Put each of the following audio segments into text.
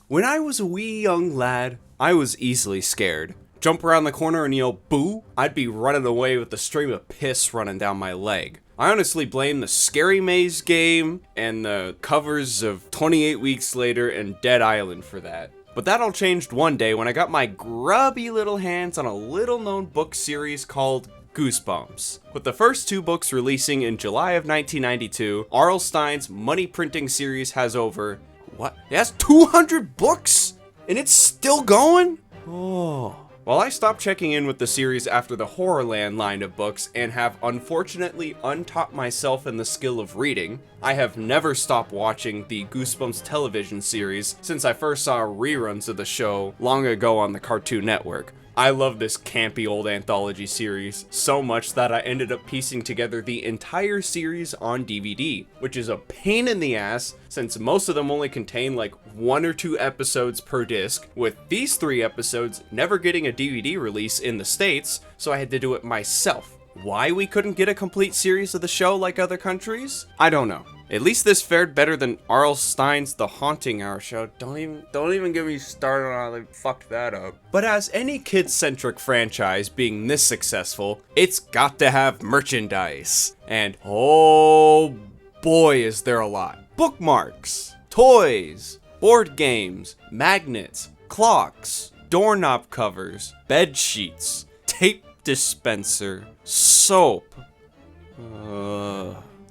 When I was a wee young lad, I was easily scared. Jump around the corner and yell boo, I'd be running away with a stream of piss running down my leg. I honestly blame the Scary Maze game and the covers of 28 Weeks Later and Dead Island for that. But that all changed one day when I got my grubby little hands on a little known book series called Goosebumps. With the first two books releasing in July of 1992, R.L. Stine's money printing series has over, what? It has 200 books? And it's still going? Oh. While I stopped checking in with the series after the Horrorland line of books and have unfortunately untaught myself in the skill of reading, I have never stopped watching the Goosebumps television series since I first saw reruns of the show long ago on the Cartoon Network. I love this campy old anthology series so much that I ended up piecing together the entire series on DVD, which is a pain in the ass since most of them only contain like 1 or 2 episodes per disc, with these 3 episodes never getting a DVD release in the States, so I had to do it myself. Why we couldn't get a complete series of the show like other countries? I don't know. At least this fared better than R.L. Stine's The Haunting Hour show. Don't even get me started on how they fucked that up. But as any kid-centric franchise being this successful, it's got to have merchandise. And oh boy is there a lot. Bookmarks, toys, board games, magnets, clocks, doorknob covers, bed sheets, tape dispenser, soap.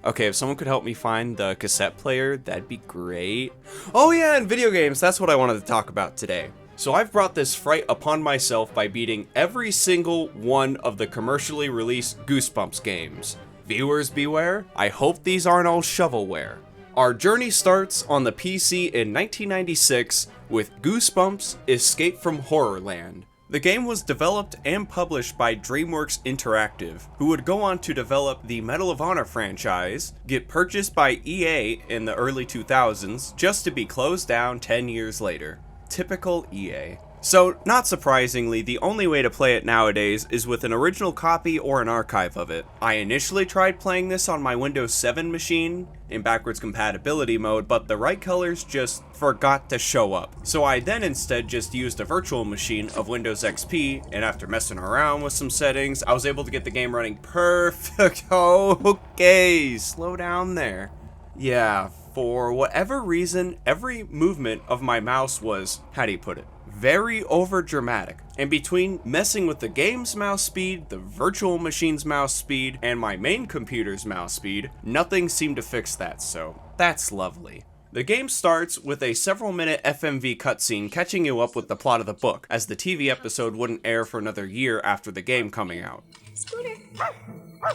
Okay, if someone could help me find the cassette player, that'd be great. Oh yeah, and video games, that's what I wanted to talk about today. So I've brought this fright upon myself by beating every single one of the commercially released Goosebumps games. Viewers beware, I hope these aren't all shovelware. Our journey starts on the PC in 1996 with Goosebumps Escape from Horrorland. The game was developed and published by DreamWorks Interactive, who would go on to develop the Medal of Honor franchise, get purchased by EA in the early 2000s, just to be closed down 10 years later. Typical EA. So, not surprisingly, the only way to play it nowadays is with an original copy or an archive of it. I initially tried playing this on my Windows 7 machine in backwards compatibility mode, but the right colors just forgot to show up. So I then instead just used a virtual machine of Windows XP, and after messing around with some settings, I was able to get the game running perfect. Okay, slow down there. Yeah, for whatever reason, every movement of my mouse was, how do you put it? Very over dramatic. And between messing with the game's mouse speed, the virtual machine's mouse speed, and my main computer's mouse speed, nothing seemed to fix that, so that's lovely. The game starts with a several-minute FMV cutscene catching you up with the plot of the book, as the TV episode wouldn't air for another year after the game coming out. Scooter,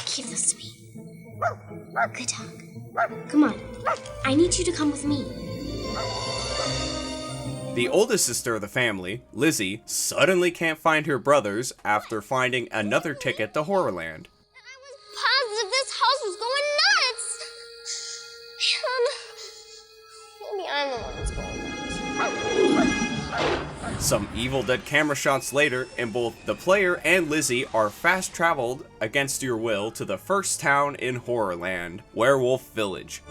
he's so sweet. Good dog. Come on, I need you to come with me. The oldest sister of the family, Lizzie, suddenly can't find her brothers after finding another ticket to Horrorland. I was positive this house was going nuts. Maybe I'm the one that's going nuts. Some Evil Dead camera shots later, and both the player and Lizzie are fast traveled against your will to the first town in Horrorland, Werewolf Village.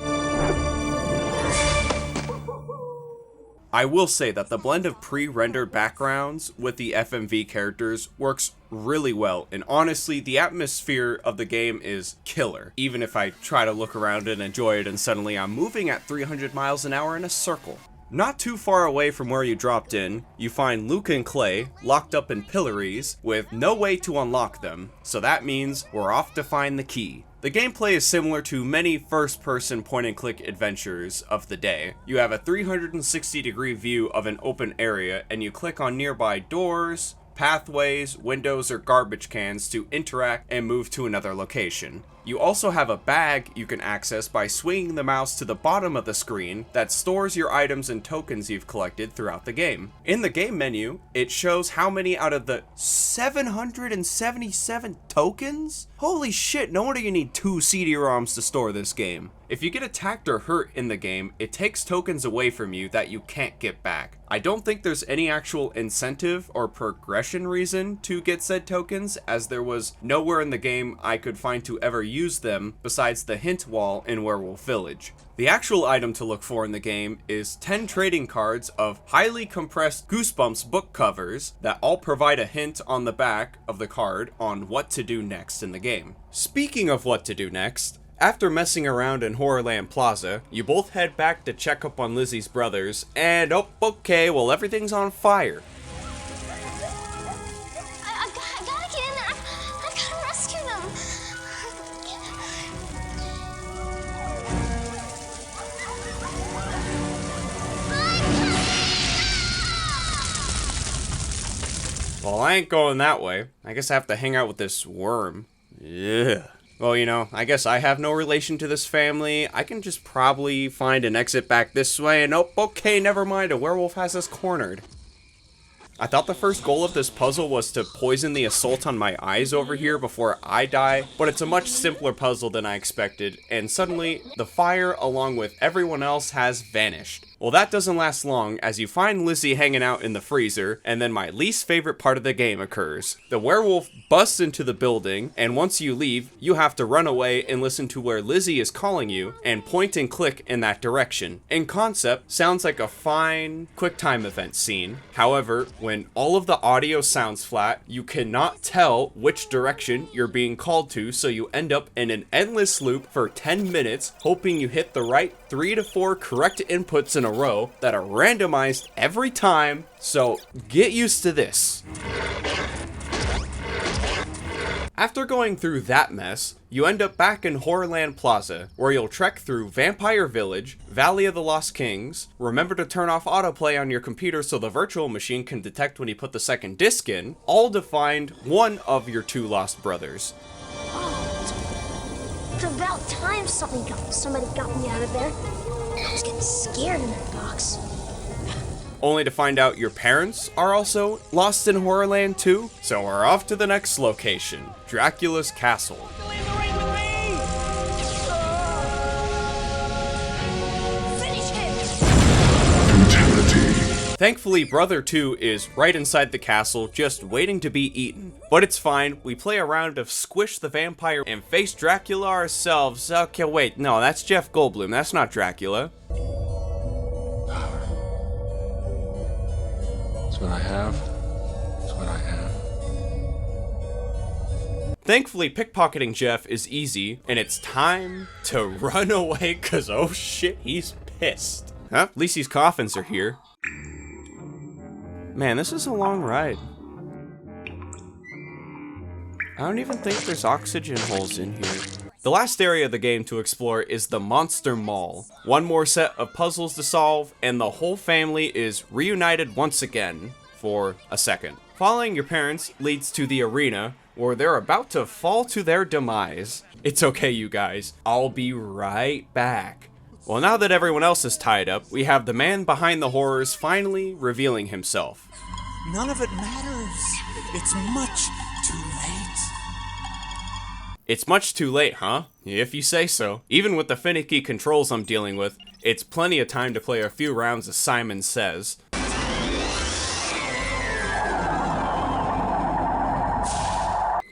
I will say that the blend of pre-rendered backgrounds with the FMV characters works really well, and honestly, the atmosphere of the game is killer, even if I try to look around and enjoy it and suddenly I'm moving at 300 miles an hour in a circle. Not too far away from where you dropped in, you find Luke and Clay locked up in pillories with no way to unlock them, so that means we're off to find the key. The gameplay is similar to many first-person point-and-click adventures of the day. You have a 360-degree view of an open area, and you click on nearby doors, pathways, windows, or garbage cans to interact and move to another location. You also have a bag you can access by swinging the mouse to the bottom of the screen that stores your items and tokens you've collected throughout the game. In the game menu, it shows how many out of the 777 tokens? Holy shit, no wonder you need 2 CD-ROMs to store this game. If you get attacked or hurt in the game, it takes tokens away from you that you can't get back. I don't think there's any actual incentive or progression reason to get said tokens, as there was nowhere in the game I could find to ever use them besides the hint wall in Werewolf Village. The actual item to look for in the game is 10 trading cards of highly compressed Goosebumps book covers that all provide a hint on the back of the card on what to do next in the game. Speaking of what to do next, after messing around in Horrorland Plaza, you both head back to check up on Lizzie's brothers, and oh, okay, well everything's on fire. I gotta get in there. I gotta rescue them. Well, I ain't going that way. I guess I have to hang out with this worm. Yeah. Well, you know, I guess I have no relation to this family. I can just probably find an exit back this way, and oh, okay, never mind, a werewolf has us cornered. I thought the first goal of this puzzle was to poison the assault on my eyes over here before I die, but it's a much simpler puzzle than I expected, and suddenly, the fire along with everyone else has vanished. Well, that doesn't last long, as you find Lizzie hanging out in the freezer, and then my least favorite part of the game occurs. The werewolf busts into the building, and once you leave, you have to run away and listen to where Lizzie is calling you, and point and click in that direction. In concept, sounds like a fine QuickTime event scene. However, when all of the audio sounds flat, you cannot tell which direction you're being called to, so you end up in an endless loop for 10 minutes, hoping you hit the right 3 to 4 correct inputs in a row that are randomized every time, so get used to this. After going through that mess, you end up back in Horrorland Plaza, where you'll trek through Vampire Village, Valley of the Lost Kings, remember to turn off autoplay on your computer so the virtual machine can detect when you put the second disc in, all to find one of your 2 lost brothers. It's about time somebody got me out of there. I was getting scared in that box. Only to find out your parents are also lost in Horrorland too. So we're off to the next location, Dracula's Castle. Finish him! Fatality. Thankfully, Brother 2 is right inside the castle, just waiting to be eaten. But it's fine, we play a round of Squish the Vampire and face Dracula ourselves. Okay, wait, no, that's Jeff Goldblum, that's not Dracula. Power. It's what I have. It's what I have. Thankfully, pickpocketing Jeff is easy, and it's time to run away, cause oh shit, he's pissed. Huh? At least his coffins are here. Man, this is a long ride. I don't even think there's oxygen holes in here. The last area of the game to explore is the Monster Mall. One more set of puzzles to solve, and the whole family is reunited once again for a second. Following your parents leads to the arena, where they're about to fall to their demise. It's okay, you guys. I'll be right back. Well, now that everyone else is tied up, we have the man behind the horrors finally revealing himself. None of it matters. It's much too late. It's much too late, huh? If you say so. Even with the finicky controls I'm dealing with, it's plenty of time to play a few rounds of Simon Says.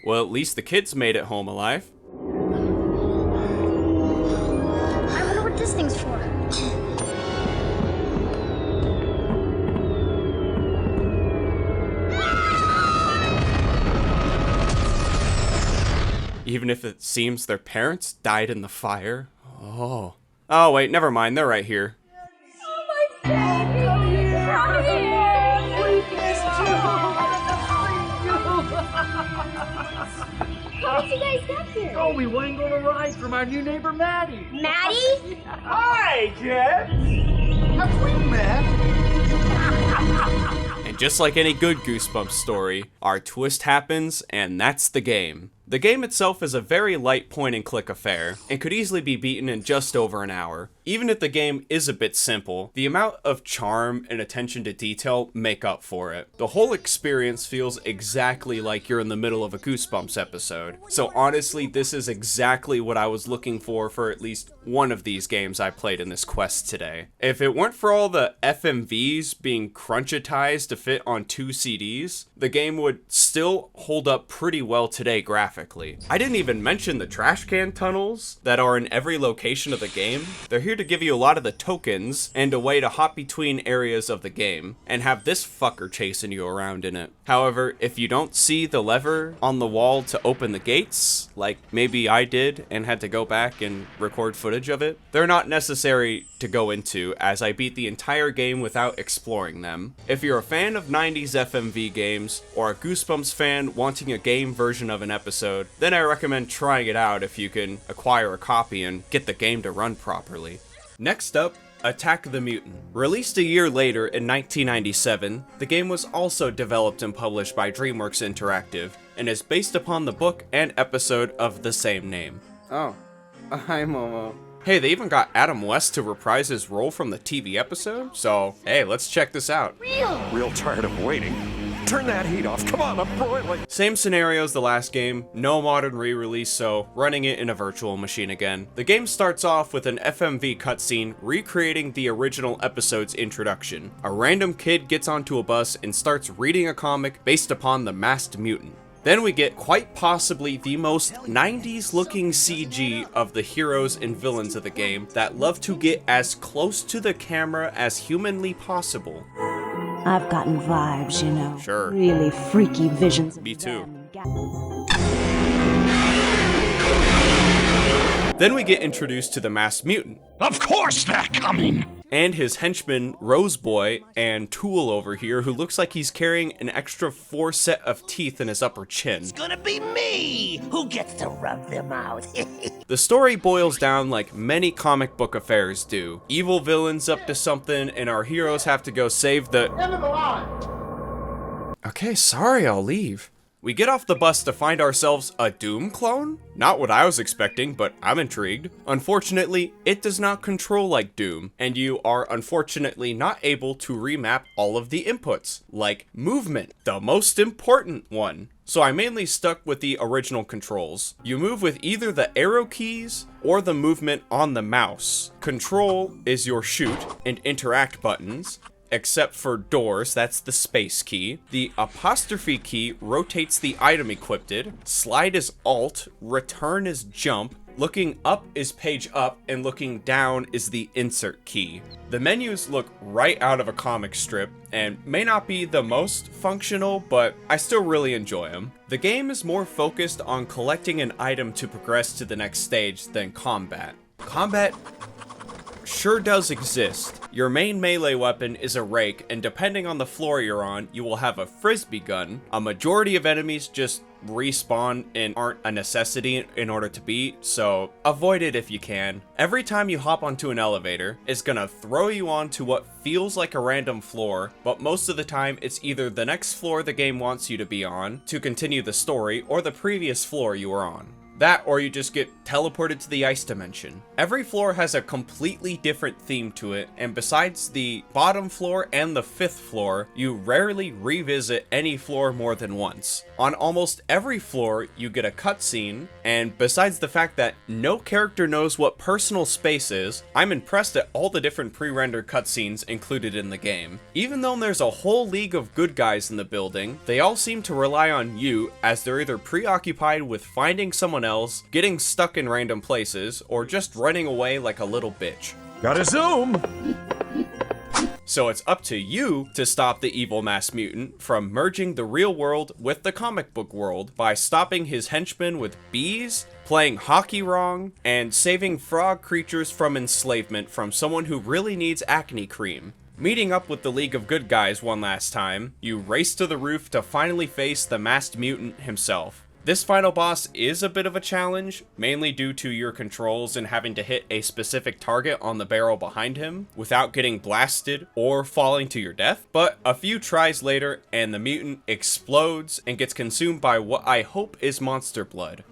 Well, at least the kids made it home alive. I wonder what this thing's for. Even if it seems their parents died in the fire. Oh. Oh, wait, never mind. They're right here. Oh, my baby! Come here! We missed you! How did you guys get here? Oh, we went on a ride from our new neighbor, Maddie. Maddie? Hi, Jeff. Have we met? And just like any good Goosebumps story, our twist happens, and that's the game. The game itself is a very light point-and-click affair, and could easily be beaten in just over an hour. Even if the game is a bit simple, the amount of charm and attention to detail make up for it. The whole experience feels exactly like you're in the middle of a Goosebumps episode. So honestly, this is exactly what I was looking for at least one of these games I played in this quest today. If it weren't for all the FMVs being crunchitized to fit on 2 CDs, the game would still hold up pretty well today graphically. I didn't even mention the trash can tunnels that are in every location of the game. They're here to give you a lot of the tokens and a way to hop between areas of the game and have this fucker chasing you around in it. However, if you don't see the lever on the wall to open the gates, like maybe I did and had to go back and record footage of it, they're not necessary to go into, as I beat the entire game without exploring them. If you're a fan of 90s FMV games, or a Goosebumps fan wanting a game version of an episode, then I recommend trying it out if you can acquire a copy and get the game to run properly. Next up, Attack the Mutant. Released a year later in 1997, the game was also developed and published by DreamWorks Interactive, and is based upon the book and episode of the same name. Oh, hi Momo. Hey, they even got Adam West to reprise his role from the TV episode, so hey, let's check this out. Real tired of waiting. Turn that heat off. Come on, I'm broiling. Same scenario as the last game, no modern re-release, so running it in a virtual machine again. The game starts off with an FMV cutscene recreating the original episode's introduction. A random kid gets onto a bus and starts reading a comic based upon the masked mutant. Then we get quite possibly the most 90s looking CG of the heroes and villains of the game that love to get as close to the camera as humanly possible. I've gotten vibes, you know. Sure. Really freaky visions. Me too. Then we get introduced to the masked mutant. Of course they're coming. And his henchman, Roseboy, and Tool over here, who looks like he's carrying an extra 4 set of teeth in his upper chin. It's gonna be me who gets to rub them out. The story boils down like many comic book affairs do. Evil villains up to something, and our heroes have to go save the... End of the line. Okay, sorry, I'll leave. We get off the bus to find ourselves a Doom clone? Not what I was expecting, but I'm intrigued. Unfortunately, it does not control like Doom, and you are unfortunately not able to remap all of the inputs, like movement, the most important one. So I mainly stuck with the original controls. You move with either the arrow keys or the movement on the mouse. Control is your shoot and interact buttons. Except for doors, that's the space key. The apostrophe key rotates the item equipped. Slide is alt, return is jump, looking up is page up, and looking down is the insert key. The menus look right out of a comic strip, and may not be the most functional, but I still really enjoy them. The game is more focused on collecting an item to progress to the next stage than combat. Combat sure does exist. Your main melee weapon is a rake, and depending on the floor you're on, you will have a frisbee gun. A majority of enemies just respawn and aren't a necessity in order to beat, so avoid it if you can. Every time you hop onto an elevator, it's gonna throw you onto what feels like a random floor, but most of the time it's either the next floor the game wants you to be on to continue the story, or the previous floor you were on. That, or you just get teleported to the ice dimension. Every floor has a completely different theme to it, and besides the bottom floor and the 5th floor, you rarely revisit any floor more than once. On almost every floor, you get a cutscene, and besides the fact that no character knows what personal space is, I'm impressed at all the different pre-rendered cutscenes included in the game. Even though there's a whole league of good guys in the building, they all seem to rely on you, as they're either preoccupied with finding someone else, getting stuck in random places, or just running away like a little bitch. Gotta zoom. So it's up to you to stop the evil masked mutant from merging the real world with the comic book world by stopping his henchmen with bees, playing hockey wrong, and saving frog creatures from enslavement from someone who really needs acne cream. Meeting up with the League of Good Guys one last time, you race to the roof to finally face the masked mutant himself. This final boss is a bit of a challenge, mainly due to your controls and having to hit a specific target on the barrel behind him without getting blasted or falling to your death, but a few tries later and the mutant explodes and gets consumed by what I hope is monster blood.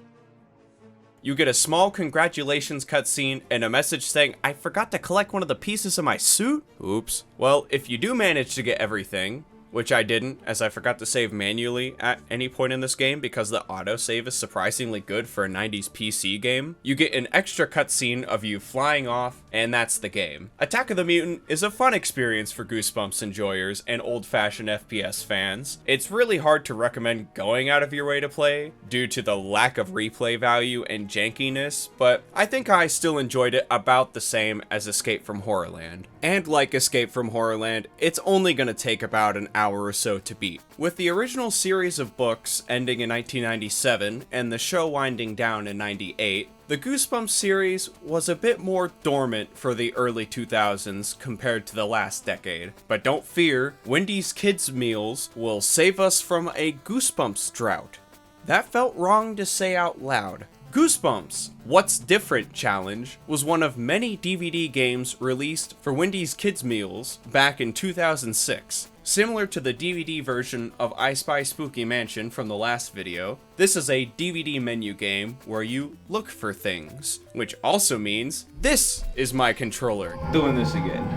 you get a small congratulations cutscene and a message saying, I forgot to collect one of the pieces of my suit? Oops. Well, if you do manage to get everything, which I didn't, as I forgot to save manually at any point in this game because the autosave is surprisingly good for a 90s PC game, you get an extra cutscene of you flying off, and that's the game. Attack of the Mutant is a fun experience for Goosebumps enjoyers and old-fashioned FPS fans. It's really hard to recommend going out of your way to play, due to the lack of replay value and jankiness, but I think I still enjoyed it about the same as Escape from Horrorland. And like Escape from Horrorland, it's only gonna take about an hour or so to beat. With the original series of books ending in 1997 and the show winding down in 98, the Goosebumps series was a bit more dormant for the early 2000s compared to the last decade. But don't fear, Wendy's Kids Meals will save us from a Goosebumps drought. That felt wrong to say out loud. Goosebumps What's Different Challenge was one of many DVD games released for Wendy's Kids Meals back in 2006. Similar to the DVD version of I Spy Spooky Mansion from the last video, this is a DVD menu game where you look for things, which also means this is my controller. Doing this again.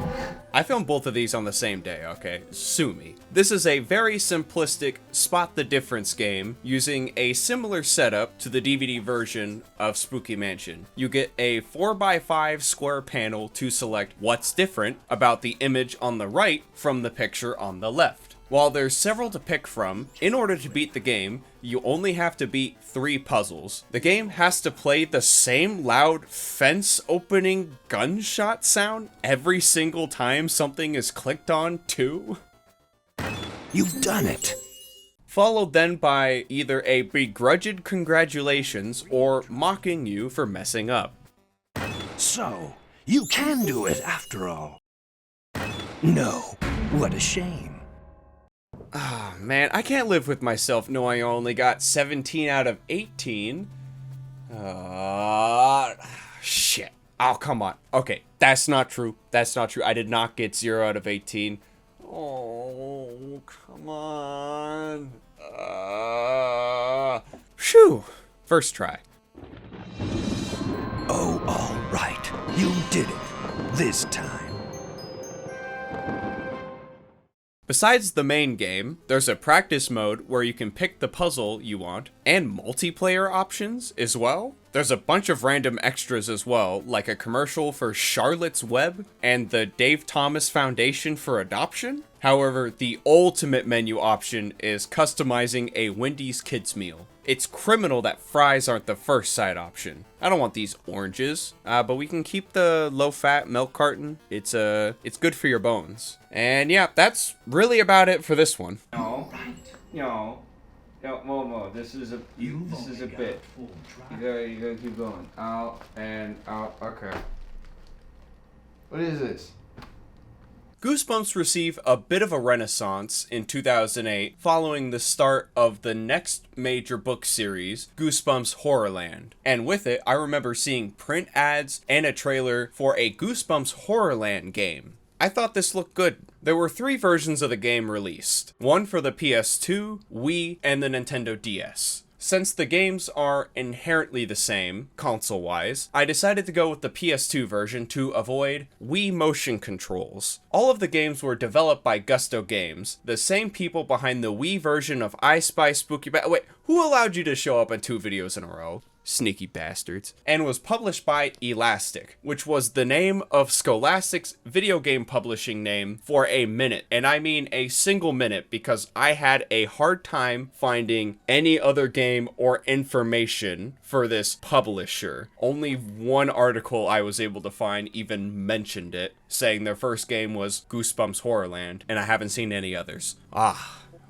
I filmed both of these on the same day, okay? Sue me. This is a very simplistic spot the difference game using a similar setup to the DVD version of Spooky Mansion. You get a 4x5 square panel to select what's different about the image on the right from the picture on the left. While there's several to pick from, in order to beat the game, you only have to beat 3 puzzles. The game has to play the same loud fence opening gunshot sound every single time something is clicked on too. You've done it. Followed then by either a begrudged congratulations or mocking you for messing up. So, you can do it after all. No, what a shame. Ah, man, I can't live with myself knowing I only got 17 out of 18. Shit. Oh, come on. Okay, that's not true. That's not true. I did not get 0 out of 18. Oh, come on. Phew. First try. Oh, all right. You did it. This time. Besides the main game, there's a practice mode where you can pick the puzzle you want, and multiplayer options as well. There's a bunch of random extras as well, like a commercial for Charlotte's Web and the Dave Thomas Foundation for Adoption. However, the ultimate menu option is customizing a Wendy's Kids Meal. It's criminal that fries aren't the first side option. I don't want these oranges, but we can keep the low-fat milk carton. It's good for your bones. And yeah, that's really about it for this one. No, Momo, this is a bit. You gotta keep going. Out and out. Okay. What is this? Goosebumps received a bit of a renaissance in 2008 following the start of the next major book series, Goosebumps Horrorland. And with it, I remember seeing print ads and a trailer for a Goosebumps Horrorland game. I thought this looked good. There were 3 versions of the game released, one for the PS2, Wii, and the Nintendo DS. Since the games are inherently the same, console-wise, I decided to go with the PS2 version to avoid Wii motion controls. All of the games were developed by Gusto Games, the same people behind the Wii version of I Spy Spooky Wait, who allowed you to show up in 2 videos in a row? Sneaky bastards. And was published by Elastic, which was the name of Scholastic's video game publishing name for a minute. And I mean a single minute, because I had a hard time finding any other game or information for this publisher. Only one article I was able to find even mentioned it, saying their first game was Goosebumps Horrorland, and I haven't seen any others.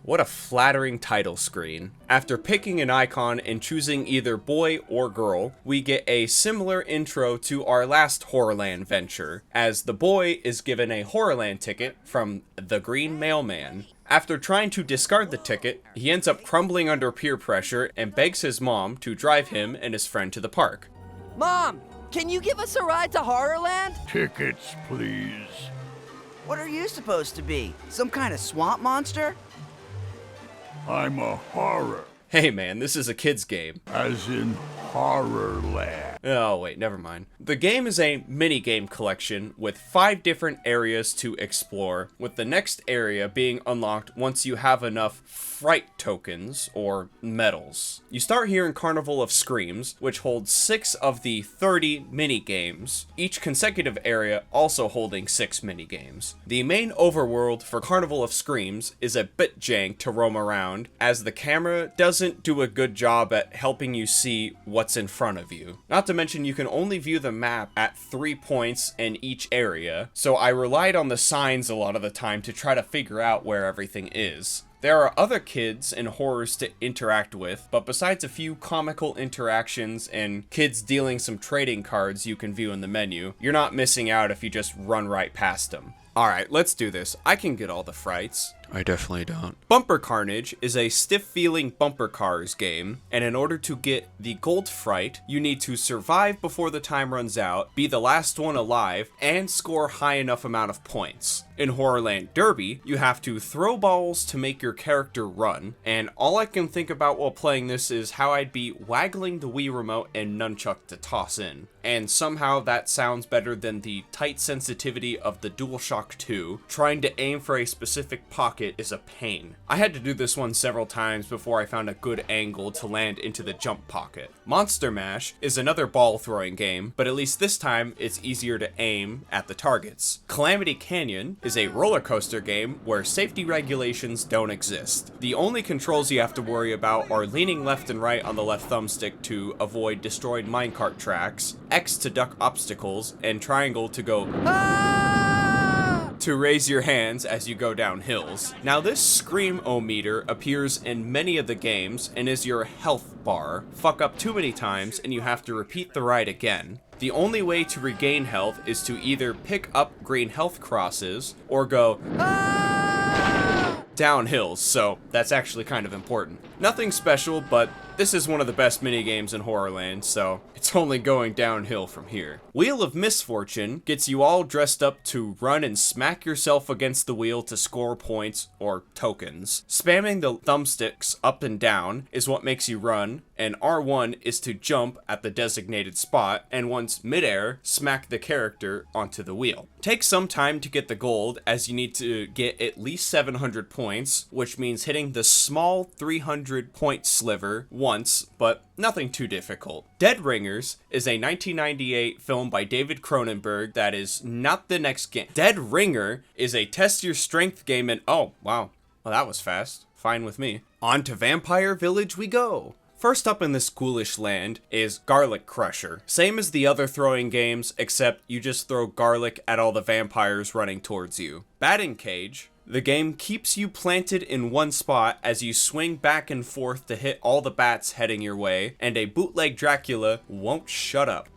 What a flattering title screen. After picking an icon and choosing either boy or girl, we get a similar intro to our last Horrorland venture, as the boy is given a Horrorland ticket from the Green Mailman. After trying to discard the ticket, he ends up crumbling under peer pressure and begs his mom to drive him and his friend to the park. Mom, can you give us a ride to Horrorland? Tickets, please. What are you supposed to be? Some kind of swamp monster? I'm a horror. Hey man, this is a kid's game. As in Horrorland. Oh, wait, never mind. The game is a mini-game collection with 5 different areas to explore, with the next area being unlocked once you have enough fright tokens, or medals. You start here in Carnival of Screams, which holds 6 of the 30 mini-games, each consecutive area also holding 6 mini-games. The main overworld for Carnival of Screams is a bit jank to roam around, as the camera doesn't do a good job at helping you see what's in front of you. Not to mention you can only view the map at 3 points in each area, so I relied on the signs a lot of the time to try to figure out where everything is. There are other kids and horrors to interact with, but besides a few comical interactions and kids dealing some trading cards you can view in the menu, you're not missing out if you just run right past them. Alright, let's do this. I can get all the frights. I definitely don't. Bumper Carnage is a stiff-feeling bumper cars game, and in order to get the gold fright, you need to survive before the time runs out, be the last one alive, and score high enough amount of points. In Horrorland Derby, you have to throw balls to make your character run, and all I can think about while playing this is how I'd be waggling the Wii remote and nunchuck to toss in. And somehow that sounds better than the tight sensitivity of the DualShock 2. Trying to aim for a specific pocket is a pain. I had to do this one several times before I found a good angle to land into the jump pocket. Monster Mash is another ball throwing game, but at least this time it's easier to aim at the targets. Calamity Canyon is a roller coaster game where safety regulations don't exist. The only controls you have to worry about are leaning left and right on the left thumbstick to avoid destroyed minecart tracks, X to duck obstacles, and triangle to go to raise your hands as you go down hills. Now this scream-o-meter appears in many of the games and is your health bar. Fuck up too many times and you have to repeat the ride again. The only way to regain health is to either pick up green health crosses or go down hills, so that's actually kind of important. Nothing special, but this is one of the best minigames in Horrorland, so it's only going downhill from here. Wheel of Misfortune gets you all dressed up to run and smack yourself against the wheel to score points or tokens. Spamming the thumbsticks up and down is what makes you run, and R1 is to jump at the designated spot, and once midair, smack the character onto the wheel. Take some time to get the gold, as you need to get at least 700 points, which means hitting the small 300 point sliver once, but nothing too difficult. Dead Ringers is a 1998 film by David Cronenberg that is not the next game. Dead Ringer is a test your strength game and oh, wow. Well, that was fast. Fine with me. On to Vampire Village we go. First up in this ghoulish land is Garlic Crusher. Same as the other throwing games, except you just throw garlic at all the vampires running towards you. Batting Cage. The game keeps you planted in one spot as you swing back and forth to hit all the bats heading your way, and a bootleg Dracula won't shut up.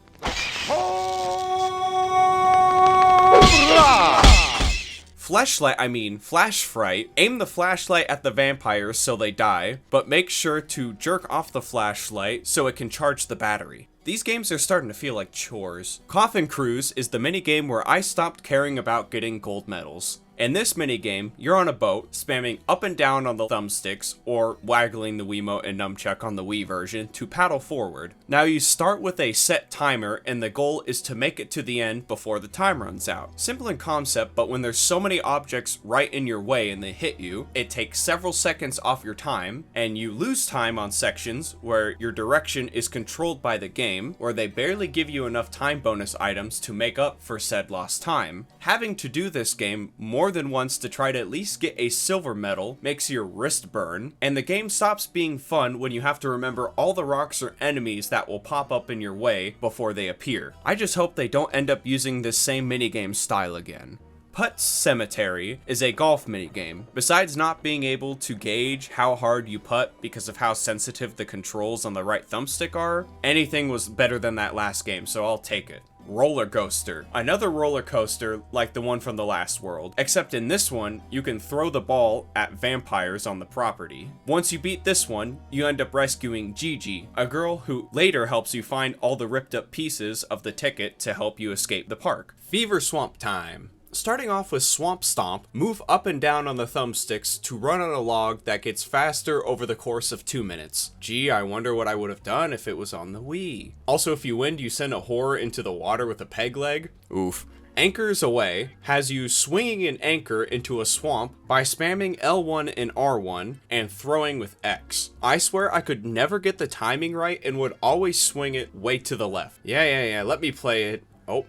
Flash fright. Aim the flashlight at the vampires so they die, but make sure to jerk off the flashlight so it can charge the battery. These games are starting to feel like chores. Coffin Cruise is the minigame where I stopped caring about getting gold medals. In this minigame, you're on a boat, spamming up and down on the thumbsticks, or waggling the Wiimote and nunchuck on the Wii version to paddle forward. Now you start with a set timer, and the goal is to make it to the end before the time runs out. Simple in concept, but when there's so many objects right in your way and they hit you, it takes several seconds off your time, and you lose time on sections where your direction is controlled by the game, where they barely give you enough time bonus items to make up for said lost time. Having to do this game more than once to try to at least get a silver medal makes your wrist burn, and the game stops being fun when you have to remember all the rocks or enemies that will pop up in your way before they appear. I just hope they don't end up using this same minigame style again. Putt Cemetery is a golf minigame. Besides not being able to gauge how hard you putt because of how sensitive the controls on the right thumbstick are, anything was better than that last game, so I'll take it. Roller Coaster. Another roller coaster like the one from the last world, except in this one, you can throw the ball at vampires on the property. Once you beat this one, you end up rescuing Gigi, a girl who later helps you find all the ripped up pieces of the ticket to help you escape the park. Fever Swamp Time. Starting off with Swamp Stomp, move up and down on the thumbsticks to run on a log that gets faster over the course of 2 minutes. Gee, I wonder what I would have done if it was on the Wii. Also, if you win, you send a horror into the water with a peg leg. Oof. Anchors Away has you swinging an anchor into a swamp by spamming L1 and R1 and throwing with X. I swear I could never get the timing right and would always swing it way to the left. Yeah, let me play it. Oh,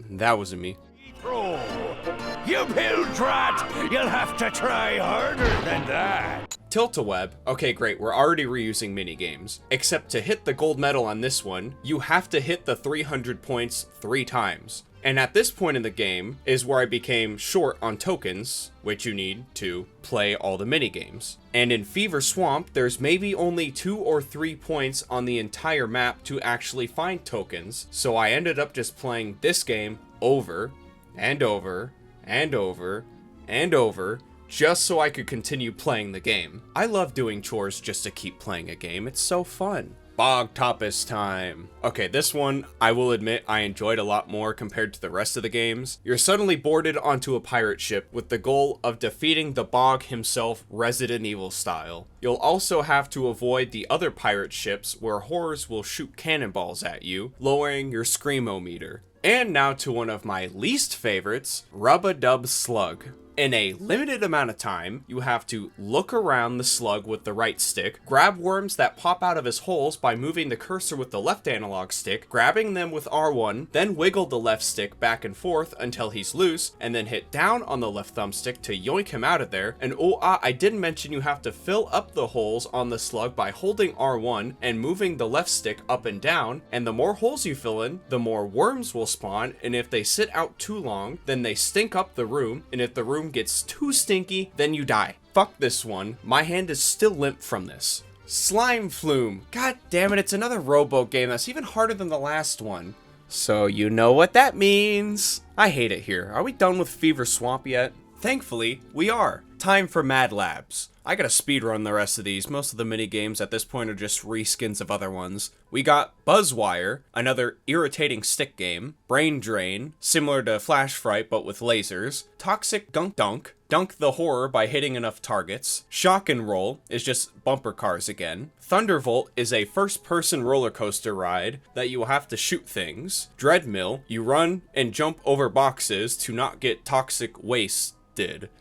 that wasn't me. Throw. You pill-trot! You'll have to try harder than that. Tilt-a-web. Okay, great, we're already reusing minigames. Except to hit the gold medal on this one, you have to hit the 300 points 3 times. And at this point in the game is where I became short on tokens, which you need to play all the minigames. And in Fever Swamp, there's maybe only 2 or 3 points on the entire map to actually find tokens, so I ended up just playing this game over and over and over and over, just so I could continue playing the game. I love doing chores just to keep playing a game, it's so fun. Bog Topis time. Okay, this one, I will admit, I enjoyed a lot more compared to the rest of the games. You're suddenly boarded onto a pirate ship with the goal of defeating the Bog himself, Resident Evil style. You'll also have to avoid the other pirate ships where horrors will shoot cannonballs at you, lowering your screamo-meter. And now to one of my least favorites, Rub-a-Dub Slug. In a limited amount of time, you have to look around the slug with the right stick, grab worms that pop out of his holes by moving the cursor with the left analog stick, grabbing them with R1, then wiggle the left stick back and forth until he's loose, and then hit down on the left thumbstick to yoink him out of there. And I didn't mention you have to fill up the holes on the slug by holding R1 and moving the left stick up and down, and the more holes you fill in, the more worms will spawn, and if they sit out too long, then they stink up the room, and if the room gets too stinky, then you die. Fuck this one. My hand is still limp from this. Slime Flume. God damn it, it's another rowboat game that's even harder than the last one. So you know what that means. I hate it here. Are we done with Fever Swamp yet? Thankfully, we are. Time for Mad Labs. I gotta speedrun the rest of these. Most of the mini-games at this point are just reskins of other ones. We got Buzzwire, another irritating stick game. Brain Drain, similar to Flash Fright but with lasers. Toxic Gunk Dunk, dunk the horror by hitting enough targets. Shock and Roll is just bumper cars again. Thunderbolt is a first-person roller coaster ride that you will have to shoot things. Dreadmill, you run and jump over boxes to not get toxic waste.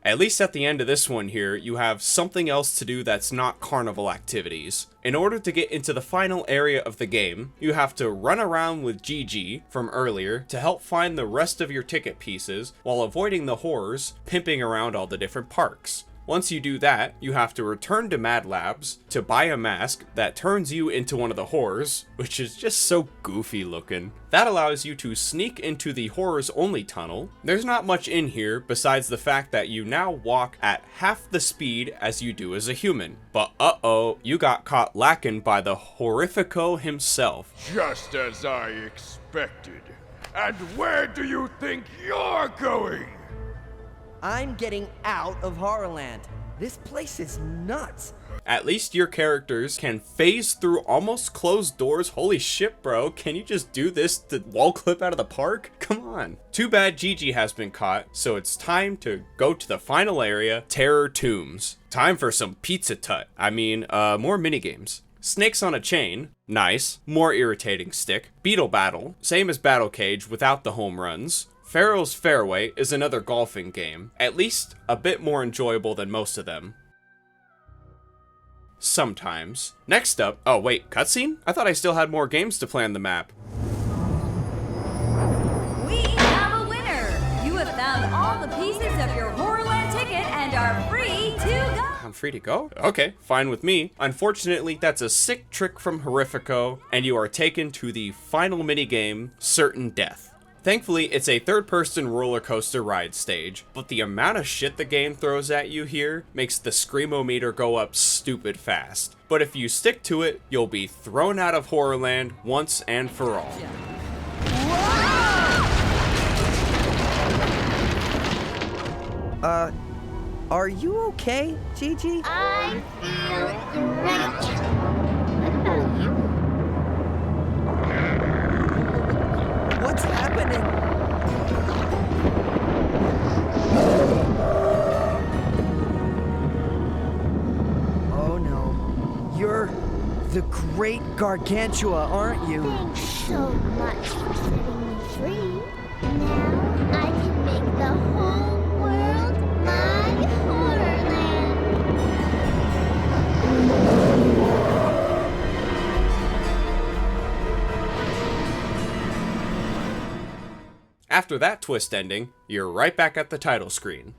At least at the end of this one here, you have something else to do that's not carnival activities. In order to get into the final area of the game, you have to run around with Gigi from earlier to help find the rest of your ticket pieces while avoiding the horrors pimping around all the different parks. Once you do that, you have to return to Mad Labs to buy a mask that turns you into one of the horrors, which is just so goofy looking. That allows you to sneak into the horrors only tunnel. There's not much in here besides the fact that you now walk at half the speed as you do as a human. But uh-oh, you got caught lacking by the Horrifico himself. Just as I expected. And where do you think you're going? I'm getting out of Horrorland. This place is nuts. At least your characters can phase through almost closed doors. Holy shit, bro. Can you just do this to wall clip out of the park? Come on. Too bad Gigi has been caught, so it's time to go to the final area, Terror Tombs. Time for some pizza tut. More minigames. Snakes on a Chain, nice. More irritating stick. Beetle Battle, same as Battle Cage without the home runs. Pharaoh's Fairway is another golfing game, at least a bit more enjoyable than most of them. Sometimes. Next up, oh wait, cutscene? I thought I still had more games to play on the map. We have a winner! You have found all the pieces of your Horrorland ticket and are free to go! I'm free to go? Okay, fine with me. Unfortunately, that's a sick trick from Horrifico, and you are taken to the final minigame, Certain Death. Thankfully, it's a third-person roller coaster ride stage, but the amount of shit the game throws at you here makes the screamo-meter go up stupid fast. But if you stick to it, you'll be thrown out of Horrorland once and for all. Are you okay, Gigi? I feel great. What about you? What's happening? the great Gargantua, aren't you? Thanks so much for setting me free. Now I can make the whole world my Horrorland. After that twist ending, you're right back at the title screen.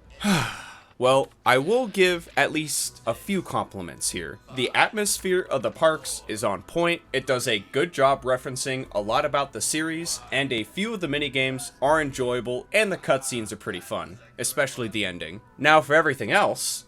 Well, I will give at least a few compliments here. The atmosphere of the parks is on point, it does a good job referencing a lot about the series, and a few of the minigames are enjoyable and the cutscenes are pretty fun, especially the ending. Now for everything else,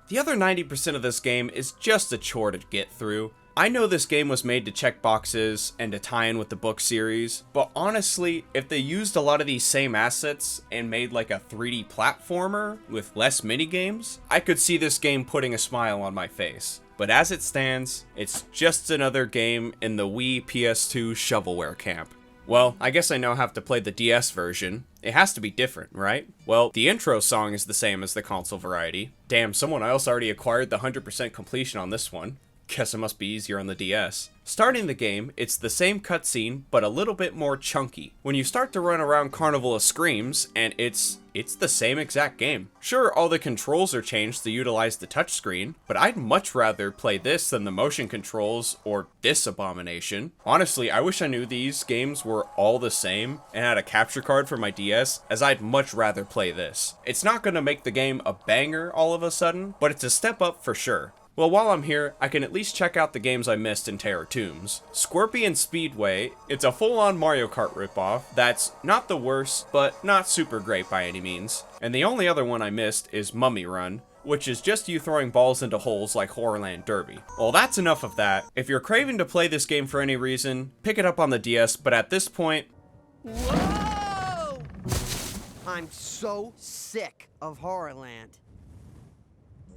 the other 90% of this game is just a chore to get through. I know this game was made to check boxes and to tie in with the book series, but honestly, if they used a lot of these same assets and made like a 3D platformer with less minigames, I could see this game putting a smile on my face. But as it stands, it's just another game in the Wii PS2 shovelware camp. Well, I guess I now have to play the DS version. It has to be different, right? Well, the intro song is the same as the console variety. Damn, someone else already acquired the 100% completion on this one. Guess it must be easier on the DS. Starting the game, it's the same cutscene, but a little bit more chunky. When you start to run around Carnival of Screams, and it's the same exact game. Sure, all the controls are changed to utilize the touchscreen, but I'd much rather play this than the motion controls or this abomination. Honestly, I wish I knew these games were all the same and had a capture card for my DS, as I'd much rather play this. It's not gonna make the game a banger all of a sudden, but it's a step up for sure. Well, while I'm here, I can at least check out the games I missed in Terror Tombs. Scorpion Speedway, it's a full-on Mario Kart ripoff that's not the worst, but not super great by any means. And the only other one I missed is Mummy Run, which is just you throwing balls into holes like Horrorland Derby. Well, that's enough of that. If you're craving to play this game for any reason, pick it up on the DS, but at this point... Whoa! I'm so sick of Horrorland.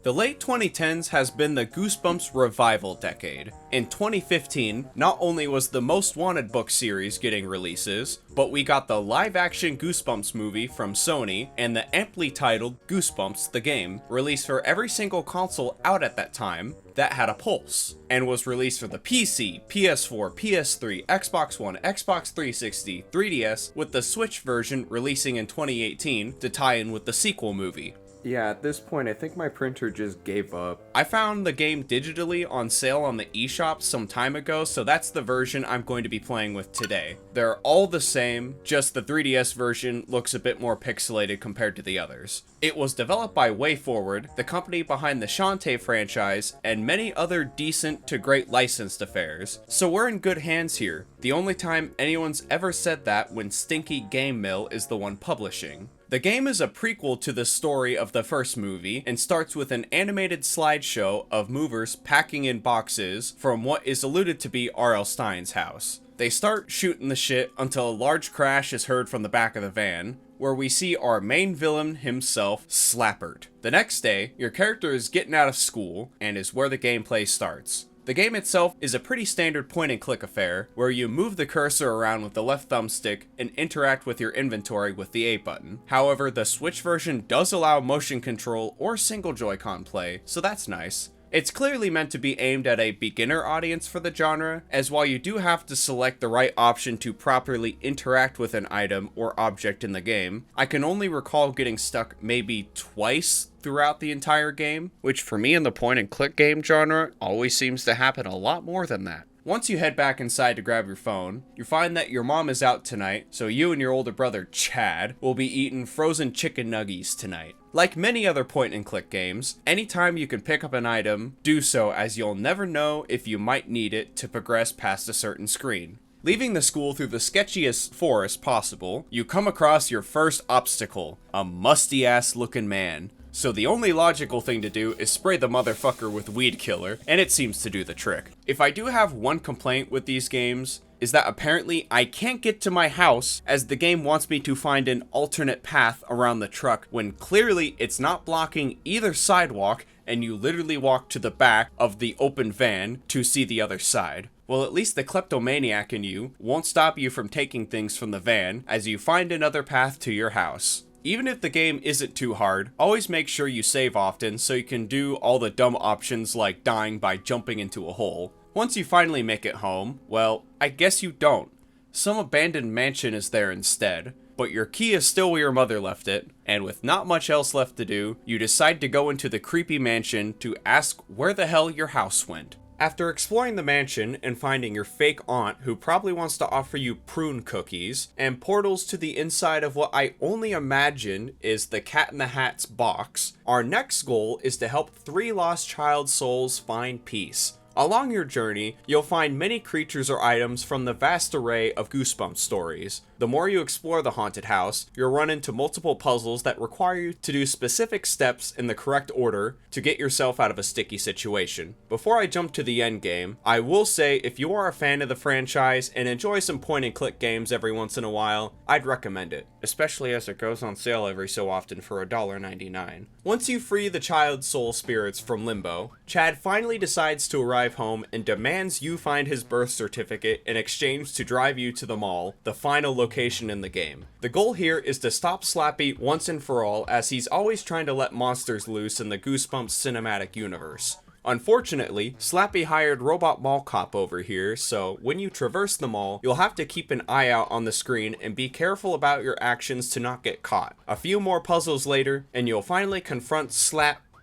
The late 2010s has been the Goosebumps revival decade. In 2015, not only was the Most Wanted book series getting releases, but we got the live-action Goosebumps movie from Sony and the amply titled Goosebumps the Game, released for every single console out at that time that had a pulse, and was released for the PC, PS4, PS3, Xbox One, Xbox 360, 3DS, with the Switch version releasing in 2018 to tie in with the sequel movie. Yeah, at this point, I think my printer just gave up. I found the game digitally on sale on the eShop some time ago, so that's the version I'm going to be playing with today. They're all the same, just the 3DS version looks a bit more pixelated compared to the others. It was developed by WayForward, the company behind the Shantae franchise, and many other decent to great licensed affairs, so we're in good hands here. The only time anyone's ever said that when Stinky Game Mill is the one publishing. The game is a prequel to the story of the first movie and starts with an animated slideshow of movers packing in boxes from what is alluded to be R.L. Stine's house. They start shooting the shit until a large crash is heard from the back of the van, where we see our main villain himself, Slappert. The next day, your character is getting out of school and is where the gameplay starts. The game itself is a pretty standard point-and-click affair, where you move the cursor around with the left thumbstick and interact with your inventory with the A button. However, the Switch version does allow motion control or single Joy-Con play, so that's nice. It's clearly meant to be aimed at a beginner audience for the genre, as while you do have to select the right option to properly interact with an item or object in the game, I can only recall getting stuck maybe twice throughout the entire game, which for me in the point-and-click game genre always seems to happen a lot more than that. Once you head back inside to grab your phone, you find that your mom is out tonight, so you and your older brother, Chad, will be eating frozen chicken nuggies tonight. Like many other point-and-click games, anytime you can pick up an item, do so, as you'll never know if you might need it to progress past a certain screen. Leaving the school through the sketchiest forest possible, you come across your first obstacle, a musty-ass looking man. So the only logical thing to do is spray the motherfucker with weed killer, and it seems to do the trick. If I do have one complaint with these games, is that apparently I can't get to my house as the game wants me to find an alternate path around the truck when clearly it's not blocking either sidewalk and you literally walk to the back of the open van to see the other side. Well, at least the kleptomaniac in you won't stop you from taking things from the van as you find another path to your house. Even if the game isn't too hard, always make sure you save often so you can do all the dumb options like dying by jumping into a hole. Once you finally make it home, well, I guess you don't. Some abandoned mansion is there instead, but your key is still where your mother left it, and with not much else left to do, you decide to go into the creepy mansion to ask where the hell your house went. After exploring the mansion and finding your fake aunt who probably wants to offer you prune cookies, and portals to the inside of what I only imagine is the Cat in the Hat's box, our next goal is to help 3 lost child souls find peace. Along your journey, you'll find many creatures or items from the vast array of Goosebumps stories. The more you explore the haunted house, you'll run into multiple puzzles that require you to do specific steps in the correct order to get yourself out of a sticky situation. Before I jump to the end game, I will say if you are a fan of the franchise and enjoy some point and click games every once in a while, I'd recommend it, especially as it goes on sale every so often for $1.99. Once you free the child soul spirits from limbo, Chad finally decides to arrive home and demands you find his birth certificate in exchange to drive you to the mall, the final location in the game. The goal here is to stop Slappy once and for all, as he's always trying to let monsters loose in the Goosebumps cinematic universe. Unfortunately, Slappy hired Robot Mall Cop over here, so when you traverse the mall, you'll have to keep an eye out on the screen and be careful about your actions to not get caught. A few more puzzles later, and you'll finally confront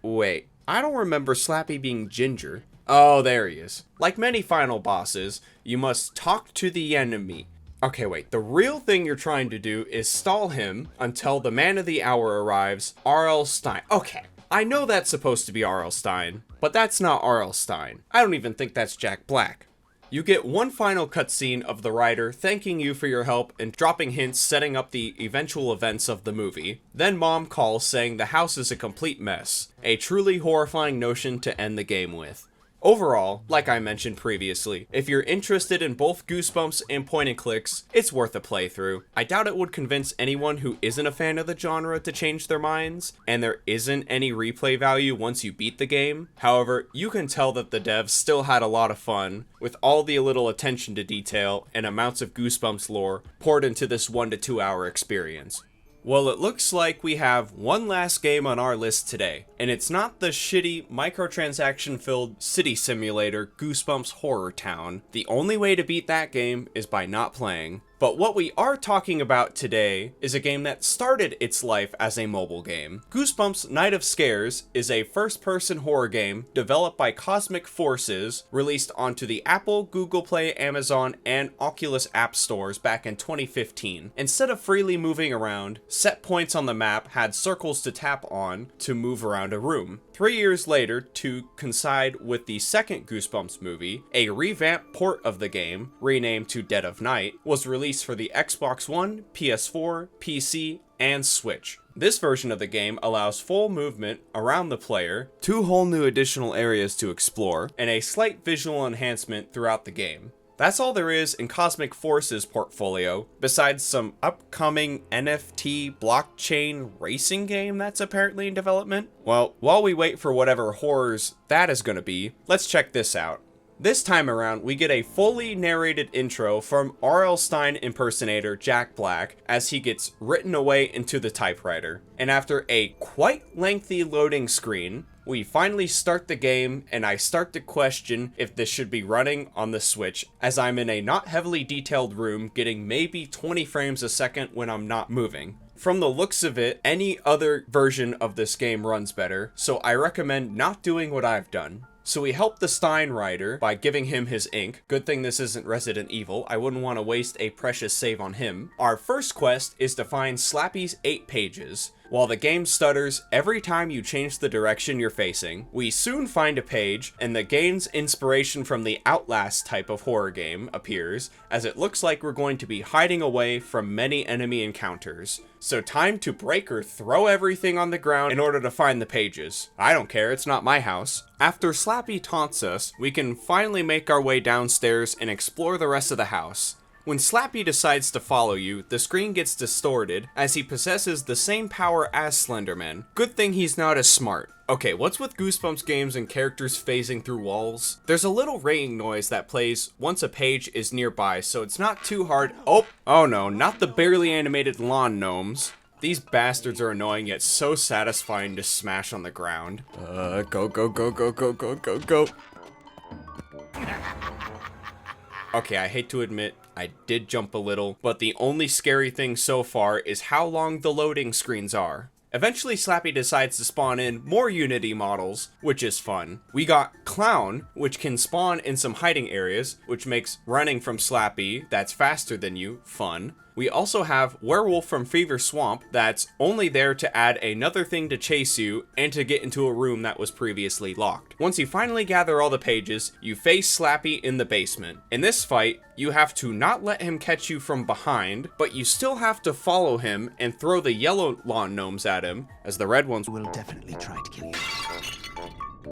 Wait, I don't remember Slappy being ginger. Oh, there he is. Like many final bosses, you must talk to the enemy. Okay, wait, the real thing you're trying to do is stall him until the man of the hour arrives, R.L. Stine. Okay, I know that's supposed to be R.L. Stine, but that's not R.L. Stine. I don't even think that's Jack Black. You get one final cutscene of the writer thanking you for your help and dropping hints setting up the eventual events of the movie. Then Mom calls saying the house is a complete mess. A truly horrifying notion to end the game with. Overall, like I mentioned previously, if you're interested in both Goosebumps and point and clicks, it's worth a playthrough. I doubt it would convince anyone who isn't a fan of the genre to change their minds, and there isn't any replay value once you beat the game. However, you can tell that the devs still had a lot of fun with all the little attention to detail and amounts of Goosebumps lore poured into this 1 to 2 hour experience. Well, it looks like we have one last game on our list today, and it's not the shitty microtransaction-filled city simulator Goosebumps Horror Town. The only way to beat that game is by not playing. But what we are talking about today is a game that started its life as a mobile game. Goosebumps Night of Scares is a first-person horror game developed by Cosmic Forces, released onto the Apple, Google Play, Amazon, and Oculus app stores back in 2015. Instead of freely moving around, set points on the map had circles to tap on to move around a room. 3 years later, to coincide with the second Goosebumps movie, a revamped port of the game, renamed to Dead of Night, was released for the Xbox One, PS4, PC, and Switch. This version of the game allows full movement around the player, 2 whole new additional areas to explore, and a slight visual enhancement throughout the game. That's all there is in Cosmic Forces' portfolio, besides some upcoming NFT blockchain racing game that's apparently in development. Well, while we wait for whatever horrors that is going to be, let's check this out. This time around, we get a fully narrated intro from R.L. Stine impersonator Jack Black as he gets written away into the typewriter. And after a quite lengthy loading screen, we finally start the game, and I start to question if this should be running on the Switch, as I'm in a not heavily detailed room getting maybe 20 frames a second when I'm not moving. From the looks of it, any other version of this game runs better, so I recommend not doing what I've done. So we help the Stine writer by giving him his ink. Good thing this isn't Resident Evil. I wouldn't want to waste a precious save on him. Our first quest is to find Slappy's 8 pages. While the game stutters every time you change the direction you're facing, we soon find a page, and the game's inspiration from the Outlast type of horror game appears, as it looks like we're going to be hiding away from many enemy encounters. So time to break or throw everything on the ground in order to find the pages. I don't care, it's not my house. After Slappy taunts us, we can finally make our way downstairs and explore the rest of the house. When Slappy decides to follow you, the screen gets distorted as he possesses the same power as Slenderman. Good thing he's not as smart. Okay, what's with Goosebumps games and characters phasing through walls? There's a little ringing noise that plays once a page is nearby, so it's not too hard. Oh no, not the barely animated lawn gnomes. These bastards are annoying yet so satisfying to smash on the ground. Go, go, go, go, go, go, go, go. Okay, I hate to admit, I did jump a little, but the only scary thing so far is how long the loading screens are. Eventually, Slappy decides to spawn in more Unity models, which is fun. We got Clown, which can spawn in some hiding areas, which makes running from Slappy, that's faster than you, fun. We also have Werewolf from Fever Swamp, that's only there to add another thing to chase you and to get into a room that was previously locked. Once you finally gather all the pages, you face Slappy in the basement. In this fight, you have to not let him catch you from behind, but you still have to follow him and throw the yellow lawn gnomes at him, as the red ones Will definitely try to kill you.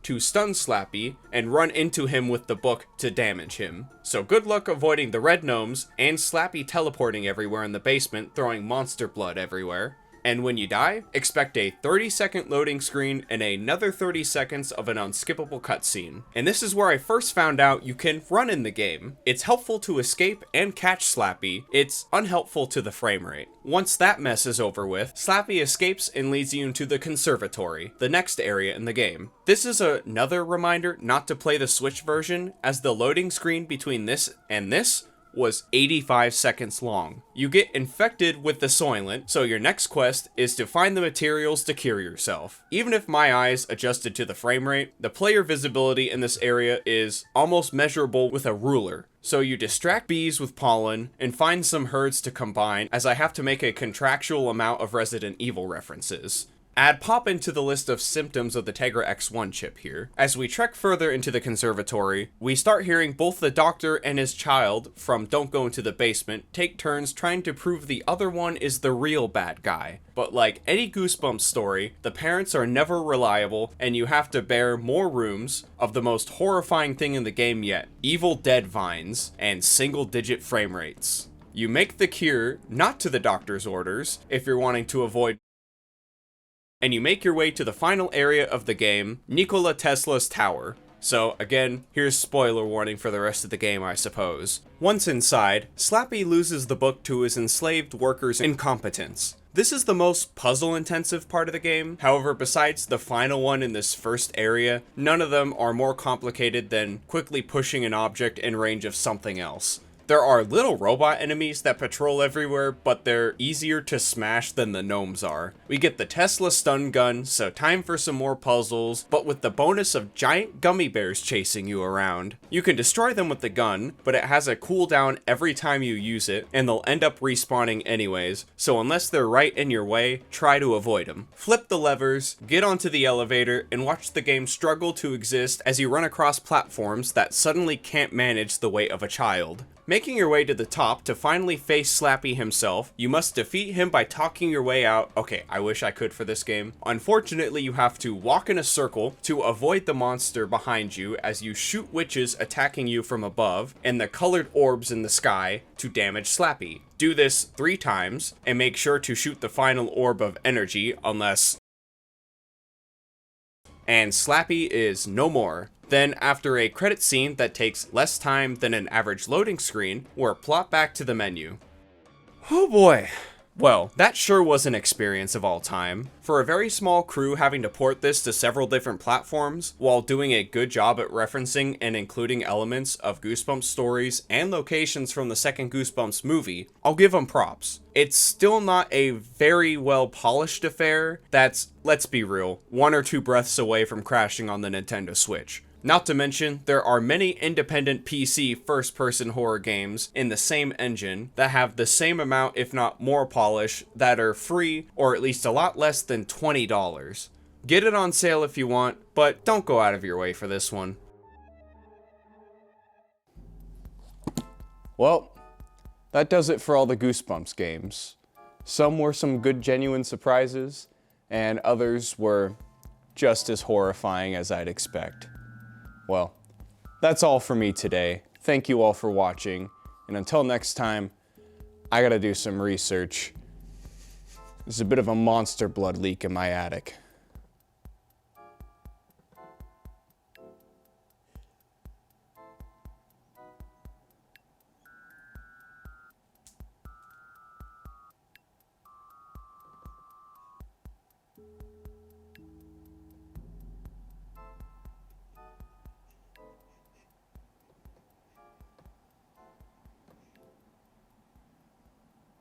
to stun Slappy and run into him with the book to damage him. So good luck avoiding the red gnomes and Slappy teleporting everywhere in the basement, throwing monster blood everywhere. And when you die, expect a 30-second loading screen and another 30 seconds of an unskippable cutscene. And this is where I first found out you can run in the game. It's helpful to escape and catch Slappy, it's unhelpful to the frame rate. Once that mess is over with, Slappy escapes and leads you into the conservatory, the next area in the game. This is another reminder not to play the Switch version, as the loading screen between this and this was 85 seconds long. You get infected with the Soylent, so your next quest is to find the materials to cure yourself. Even if my eyes adjusted to the frame rate, the player visibility in this area is almost measurable with a ruler. So you distract bees with pollen and find some herds to combine, as I have to make a contractual amount of Resident Evil references. Add Poppin to the list of symptoms of the Tegra X1 chip here. As we trek further into the conservatory, we start hearing both the doctor and his child from Don't Go Into the Basement take turns trying to prove the other one is the real bad guy. But like any Goosebumps story, the parents are never reliable and you have to bear more rooms of the most horrifying thing in the game yet, Evil Dead vines and single-digit frame rates. You make the cure, not to the doctor's orders, if you're wanting to avoid, and you make your way to the final area of the game, Nikola Tesla's tower. So again, here's spoiler warning for the rest of the game, I suppose. Once inside, Slappy loses the book to his enslaved workers' incompetence. This is the most puzzle-intensive part of the game. However, besides the final one in this first area, none of them are more complicated than quickly pushing an object in range of something else. There are little robot enemies that patrol everywhere, but they're easier to smash than the gnomes are. We get the Tesla stun gun, so time for some more puzzles, but with the bonus of giant gummy bears chasing you around. You can destroy them with the gun, but it has a cooldown every time you use it, and they'll end up respawning anyways, so unless they're right in your way, try to avoid them. Flip the levers, get onto the elevator, and watch the game struggle to exist as you run across platforms that suddenly can't manage the weight of a child. Making your way to the top to finally face Slappy himself, you must defeat him by talking your way out. Okay, I wish I could for this game. Unfortunately, you have to walk in a circle to avoid the monster behind you as you shoot witches attacking you from above and the colored orbs in the sky to damage Slappy. Do this 3 times and make sure to shoot the final orb of energy unless... and Slappy is no more. Then, after a credit scene that takes less time than an average loading screen, we're plopped back to the menu. Oh boy. Well, that sure was an experience of all time. For a very small crew having to port this to several different platforms, while doing a good job at referencing and including elements of Goosebumps stories and locations from the second Goosebumps movie, I'll give them props. It's still not a very well polished affair that's, let's be real, 1 or 2 breaths away from crashing on the Nintendo Switch. Not to mention, there are many independent PC first-person horror games in the same engine that have the same amount, if not more polish, that are free or at least a lot less than $20. Get it on sale if you want, but don't go out of your way for this one. Well, that does it for all the Goosebumps games. Some were some good genuine surprises, and others were just as horrifying as I'd expect. Well, that's all for me today. Thank you all for watching, and until next time, I gotta do some research. There's a bit of a monster blood leak in my attic.